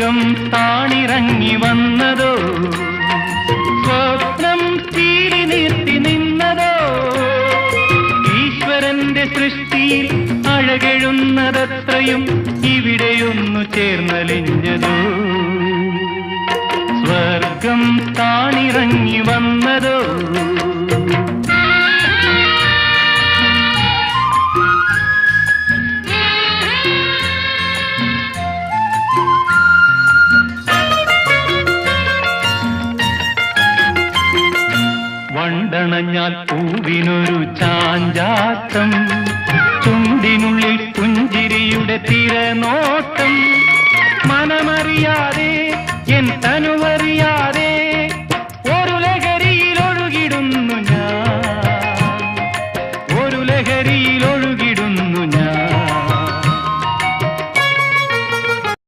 സ്വർഗം താണിറങ്ങി വന്നതോ, സ്വപ്നം തീരി നിർത്തി നിന്നതോ, ഈശ്വരന്റെ സൃഷ്ടിയിൽ അഴകെഴുന്നതത്രയും ഇവിടെയൊന്നു ചേർന്നലിഞ്ഞതോ, സ്വർഗം താണിറങ്ങി വന്നതോ. വണ്ടണഞ്ഞാൽ പൂവിനൊരു ചാഞ്ചാട്ടം, ചുണ്ടിനുള്ളിൽ പുഞ്ചിരിയുടെ തിരനോട്ടം, മനമറിയാതെ എൻ തനു